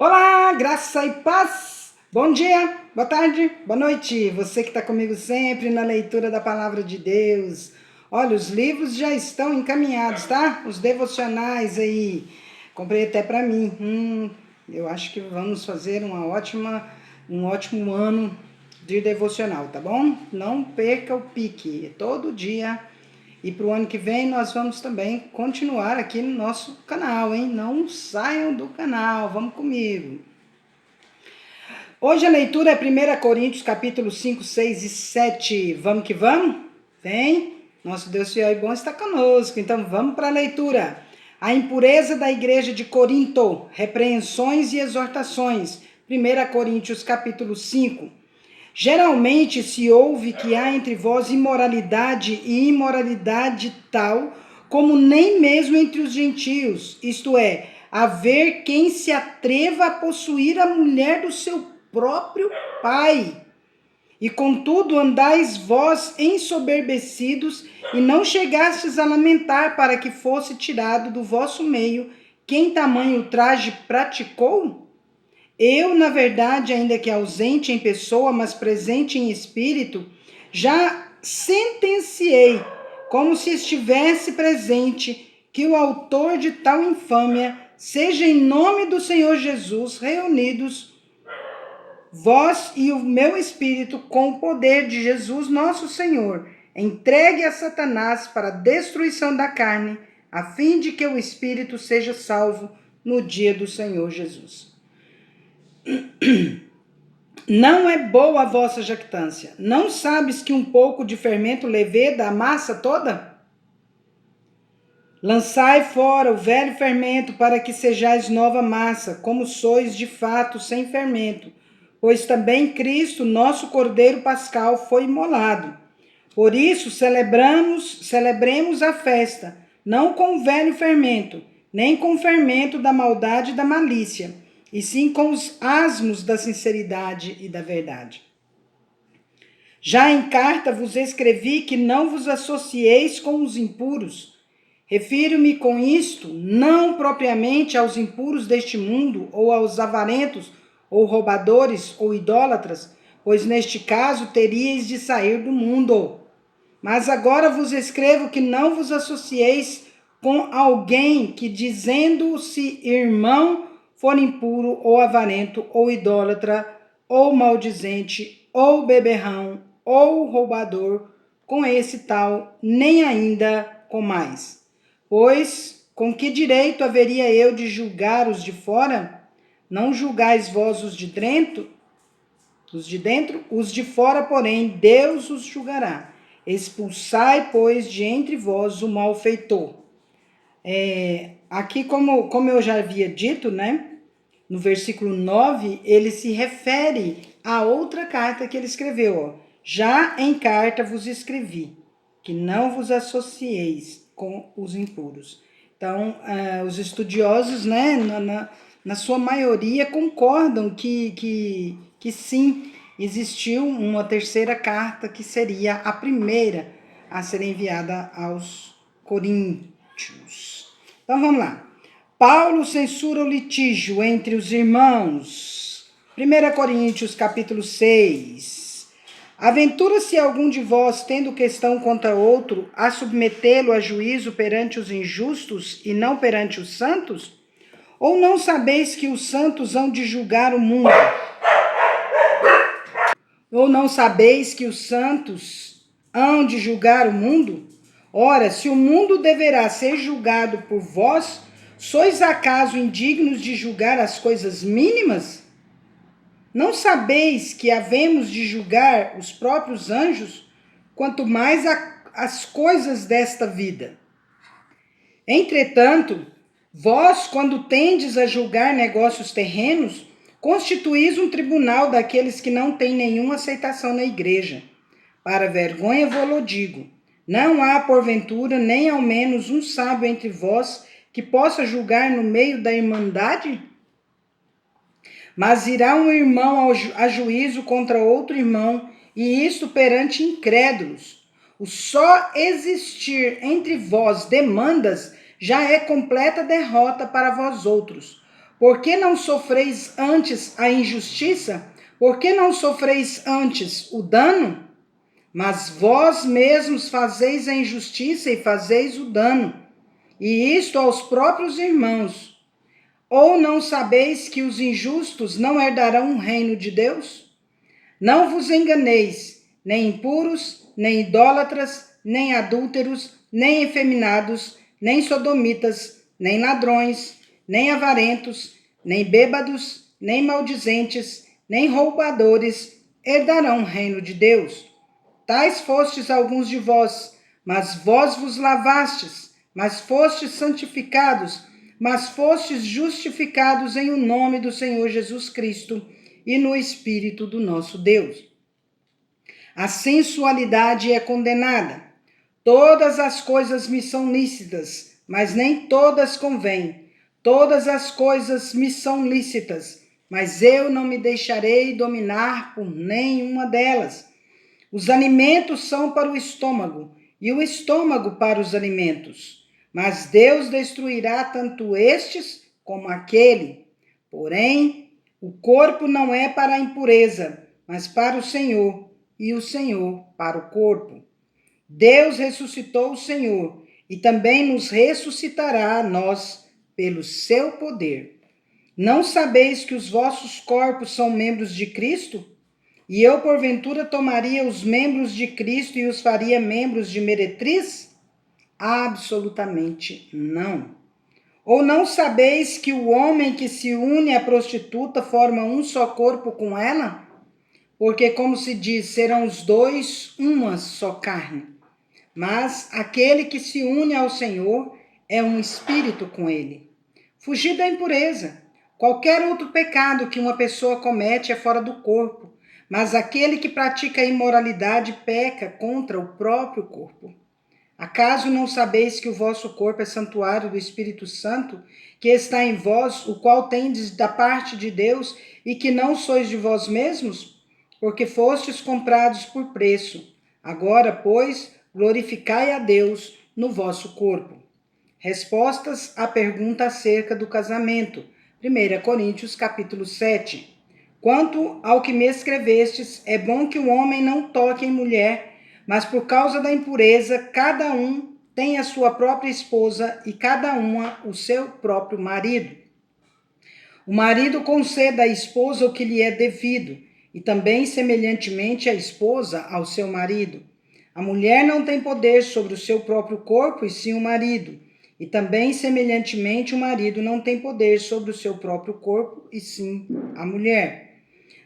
Olá, graça e paz. Bom dia, boa tarde, boa noite. Você que está comigo sempre na leitura da palavra de Deus. Olha, os livros já estão encaminhados, tá? Os devocionais aí. Comprei até para mim. Eu acho que vamos fazer um ótimo ano de devocional, tá bom? Não perca o pique. Todo dia. E para o ano que vem nós vamos também continuar aqui no nosso canal, hein? Não saiam do canal, vamos comigo. Hoje a leitura é 1 Coríntios capítulo 5, 6 e 7. Vamos que vamos? Vem, nosso Deus fiel e bom está conosco, então vamos para a leitura. A impureza da igreja de Corinto, repreensões e exortações. 1 Coríntios capítulo 5. Geralmente se ouve que há entre vós imoralidade e imoralidade tal, como nem mesmo entre os gentios, isto é, haver quem se atreva a possuir a mulher do seu próprio pai. E contudo andais vós ensoberbecidos, e não chegastes a lamentar para que fosse tirado do vosso meio quem tamanho ultraje praticou? Eu, na verdade, ainda que ausente em pessoa, mas presente em espírito, já sentenciei, como se estivesse presente, que o autor de tal infâmia seja em nome do Senhor Jesus reunidos, vós e o meu espírito, com o poder de Jesus nosso Senhor, entregue a Satanás para a destruição da carne, a fim de que o espírito seja salvo no dia do Senhor Jesus. Não é boa a vossa jactância. Não sabes que um pouco de fermento leveda a massa toda? Lançai fora o velho fermento, para que sejais nova massa, como sois de fato sem fermento. Pois também Cristo, nosso Cordeiro Pascal, foi imolado. Por isso celebremos a festa, não com o velho fermento, nem com o fermento da maldade e da malícia, e sim com os asmos da sinceridade e da verdade. Já em carta vos escrevi que não vos associeis com os impuros. Refiro-me com isto não propriamente aos impuros deste mundo, ou aos avarentos, ou roubadores, ou idólatras, pois neste caso teríeis de sair do mundo. Mas agora vos escrevo que não vos associeis com alguém que, dizendo-se irmão, for impuro, ou avarento, ou idólatra, ou maldizente, ou beberrão, ou roubador, com esse tal, nem ainda com mais. Pois, com que direito haveria eu de julgar os de fora? Não julgais vós os de dentro? Os de fora, porém, Deus os julgará. Expulsai, pois, de entre vós o malfeitor. Aqui, como eu já havia dito, né? No versículo 9, ele se refere a outra carta que ele escreveu. Ó. Já em carta vos escrevi, que não vos associeis com os impuros. Então, os estudiosos, né, na sua maioria, concordam que sim, existiu uma terceira carta que seria a primeira a ser enviada aos coríntios. Então, vamos lá. Paulo censura o litígio entre os irmãos. 1 Coríntios, capítulo 6. Aventura-se algum de vós, tendo questão contra outro, a submetê-lo a juízo perante os injustos e não perante os santos? Ou não sabeis que os santos hão de julgar o mundo? Ou não sabeis que os santos hão de julgar o mundo? Ora, se o mundo deverá ser julgado por vós, sois acaso indignos de julgar as coisas mínimas? Não sabeis que havemos de julgar os próprios anjos, quanto mais as coisas desta vida? Entretanto, vós, quando tendes a julgar negócios terrenos, constituís um tribunal daqueles que não têm nenhuma aceitação na igreja. Para vergonha vou-lo digo, não há porventura nem ao menos um sábio entre vós que possa julgar no meio da irmandade? Mas irá um irmão a juízo contra outro irmão, e isto perante incrédulos. O só existir entre vós demandas já é completa derrota para vós outros. Por que não sofreis antes a injustiça? Por que não sofreis antes o dano? Mas vós mesmos fazeis a injustiça e fazeis o dano, e isto aos próprios irmãos. Ou não sabeis que os injustos não herdarão o reino de Deus? Não vos enganeis, nem impuros, nem idólatras, nem adúlteros, nem efeminados, nem sodomitas, nem ladrões, nem avarentos, nem bêbados, nem maldizentes, nem roubadores herdarão o reino de Deus. Tais fostes alguns de vós, mas vós vos lavastes, mas fostes santificados, mas fostes justificados em o nome do Senhor Jesus Cristo e no Espírito do nosso Deus. A sensualidade é condenada. Todas as coisas me são lícitas, mas nem todas convêm. Todas as coisas me são lícitas, mas eu não me deixarei dominar por nenhuma delas. Os alimentos são para o estômago, e o estômago para os alimentos. Mas Deus destruirá tanto estes como aquele. Porém, o corpo não é para a impureza, mas para o Senhor, e o Senhor para o corpo. Deus ressuscitou o Senhor, e também nos ressuscitará a nós pelo seu poder. Não sabeis que os vossos corpos são membros de Cristo? E eu, porventura, tomaria os membros de Cristo e os faria membros de meretriz? Absolutamente não. Ou não sabeis que o homem que se une à prostituta forma um só corpo com ela? Porque, como se diz, serão os dois uma só carne. Mas aquele que se une ao Senhor é um espírito com ele. Fugir da impureza. Qualquer outro pecado que uma pessoa comete é fora do corpo, mas aquele que pratica a imoralidade peca contra o próprio corpo. Acaso não sabeis que o vosso corpo é santuário do Espírito Santo, que está em vós, o qual tendes da parte de Deus, e que não sois de vós mesmos? Porque fostes comprados por preço. Agora, pois, glorificai a Deus no vosso corpo. Respostas à pergunta acerca do casamento. 1 Coríntios capítulo 7. Quanto ao que me escrevestes, é bom que o homem não toque em mulher, mas por causa da impureza, cada um tem a sua própria esposa e cada uma o seu próprio marido. O marido conceda à esposa o que lhe é devido, e também semelhantemente a esposa ao seu marido. A mulher não tem poder sobre o seu próprio corpo, e sim o marido. E também semelhantemente o marido não tem poder sobre o seu próprio corpo, e sim a mulher.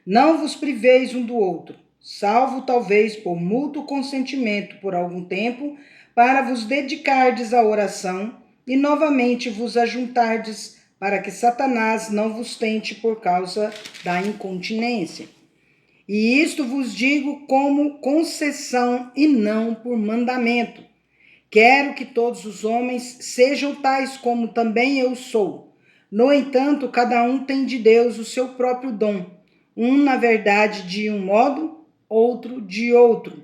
Não vos priveis um do outro, salvo talvez por mútuo consentimento por algum tempo, para vos dedicardes à oração e novamente vos ajuntardes, para que Satanás não vos tente por causa da incontinência. E isto vos digo como concessão e não por mandamento. Quero que todos os homens sejam tais como também eu sou. No entanto, cada um tem de Deus o seu próprio dom. Um, na verdade, de um modo, outro de outro.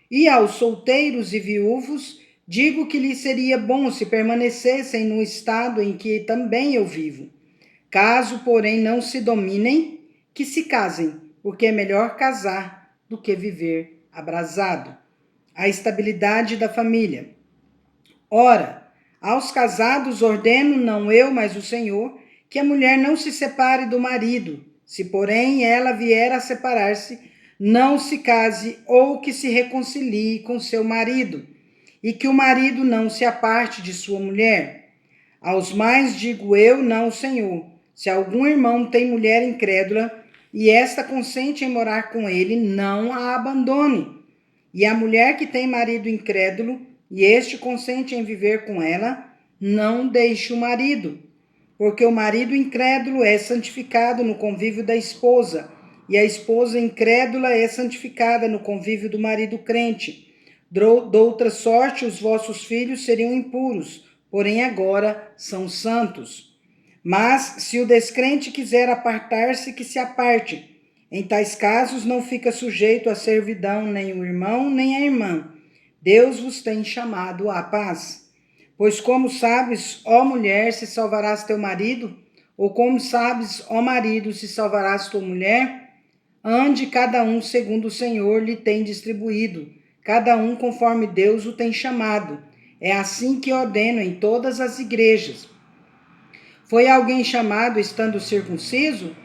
E aos solteiros e viúvos, digo que lhes seria bom se permanecessem no estado em que também eu vivo. Caso, porém, não se dominem, que se casem, porque é melhor casar do que viver abrasado. A estabilidade da família. Ora, aos casados ordeno, não eu, mas o Senhor, que a mulher não se separe do marido. Se, porém, ela vier a separar-se, não se case ou que se reconcilie com seu marido, e que o marido não se aparte de sua mulher. Aos mais digo eu, não o Senhor. Se algum irmão tem mulher incrédula, e esta consente em morar com ele, não a abandone. E a mulher que tem marido incrédulo, e este consente em viver com ela, não deixe o marido. Porque o marido incrédulo é santificado no convívio da esposa, e a esposa incrédula é santificada no convívio do marido crente. Doutra sorte, os vossos filhos seriam impuros, porém agora são santos. Mas, se o descrente quiser apartar-se, que se aparte. Em tais casos, não fica sujeito à servidão nem o irmão, nem a irmã. Deus vos tem chamado à paz. Pois como sabes, ó mulher, se salvarás teu marido, Ou como sabes, ó marido, se salvarás tua mulher? Ande cada um segundo o Senhor lhe tem distribuído, cada um conforme Deus o tem chamado. É assim que ordeno em todas as igrejas. Foi alguém chamado estando circunciso?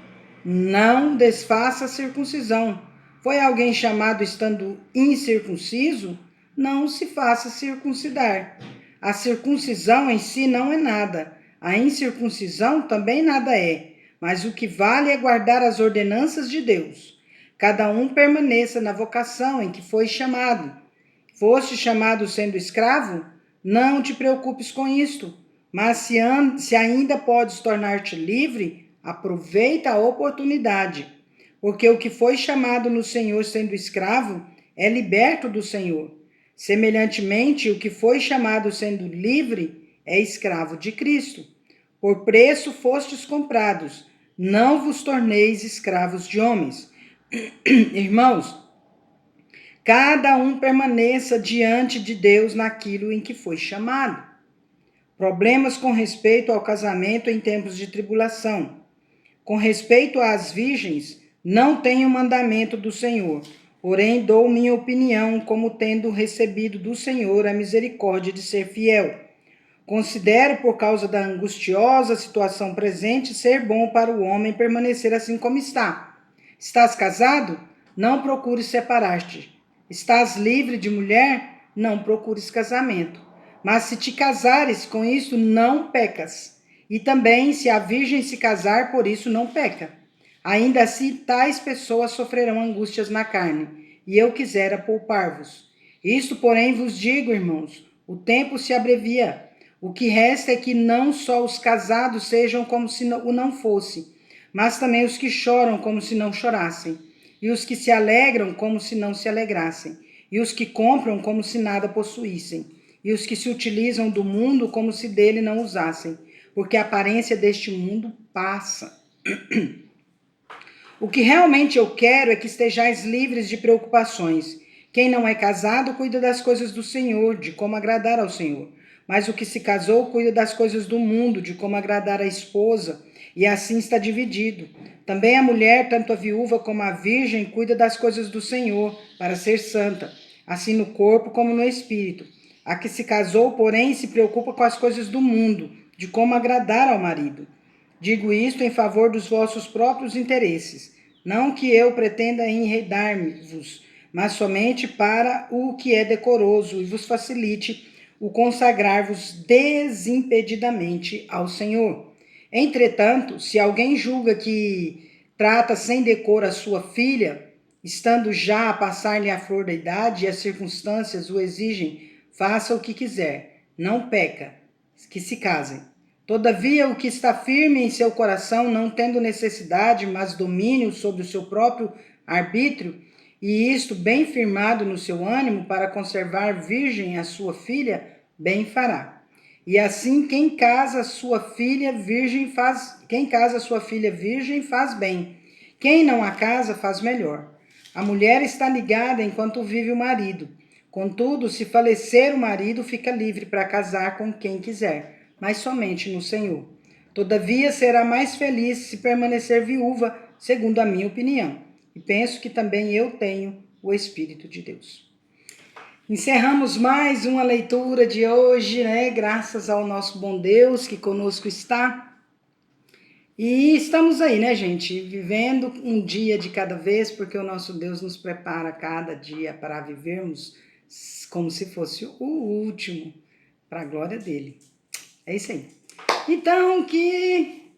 Não desfaça a circuncisão. Foi alguém chamado estando incircunciso? Não se faça circuncidar. A circuncisão em si não é nada. A incircuncisão também nada é. Mas o que vale é guardar as ordenanças de Deus. Cada um permaneça na vocação em que foi chamado. Foste chamado sendo escravo? Não te preocupes com isto. Mas se ainda podes tornar-te livre, aproveita a oportunidade. Porque o que foi chamado no Senhor sendo escravo é liberto do Senhor. Semelhantemente, o que foi chamado sendo livre é escravo de Cristo. Por preço fostes comprados, não vos torneis escravos de homens. Irmãos, cada um permaneça diante de Deus naquilo em que foi chamado. Problemas com respeito ao casamento em tempos de tribulação. Com respeito às virgens, não tenho mandamento do Senhor, porém dou minha opinião como tendo recebido do Senhor a misericórdia de ser fiel. Considero, por causa da angustiosa situação presente, ser bom para o homem permanecer assim como está. Estás casado? Não procures separar-te. Estás livre de mulher? Não procures casamento. Mas se te casares, com isso não pecas. E também, se a virgem se casar, por isso não peca. Ainda assim, tais pessoas sofrerão angústias na carne, e eu quisera poupar-vos. Isto, porém, vos digo, irmãos, o tempo se abrevia. O que resta é que não só os casados sejam como se o não fosse, mas também os que choram como se não chorassem, e os que se alegram como se não se alegrassem, e os que compram como se nada possuíssem, e os que se utilizam do mundo como se dele não usassem, porque a aparência deste mundo passa. O que realmente eu quero é que estejais livres de preocupações. Quem não é casado cuida das coisas do Senhor, de como agradar ao Senhor. Mas o que se casou cuida das coisas do mundo, de como agradar a esposa, e assim está dividido. Também a mulher, tanto a viúva como a virgem, cuida das coisas do Senhor, para ser santa, assim no corpo como no espírito. A que se casou, porém, se preocupa com as coisas do mundo, de como agradar ao marido. Digo isto em favor dos vossos próprios interesses, não que eu pretenda enredar-vos, mas somente para o que é decoroso e vos facilite o consagrar-vos desimpedidamente ao Senhor. Entretanto, se alguém julga que trata sem decoro a sua filha, estando já a passar-lhe a flor da idade e as circunstâncias o exigem, faça o que quiser, não peca, que se casem. Todavia, o que está firme em seu coração, não tendo necessidade, mas domínio sobre o seu próprio arbítrio, e isto bem firmado no seu ânimo para conservar virgem a sua filha, bem fará. E assim quem casa sua filha virgem faz bem. Quem não a casa faz melhor. A mulher está ligada enquanto vive o marido. Contudo, se falecer o marido, fica livre para casar com quem quiser, mas somente no Senhor. Todavia, será mais feliz se permanecer viúva, segundo a minha opinião. E penso que também eu tenho o Espírito de Deus. Encerramos mais uma leitura de hoje, né? Graças ao nosso bom Deus que conosco está. E estamos aí, né, gente? Vivendo um dia de cada vez, porque o nosso Deus nos prepara cada dia para vivermos como se fosse o último, para a glória dele. É isso aí. Então, que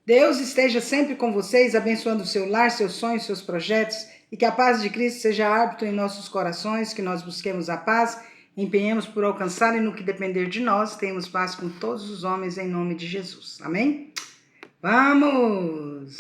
Deus esteja sempre com vocês, abençoando o seu lar, seus sonhos, seus projetos, e que a paz de Cristo seja árbitro em nossos corações, que nós busquemos a paz, empenhemos por alcançar e no que depender de nós, tenhamos paz com todos os homens em nome de Jesus. Amém? Vamos!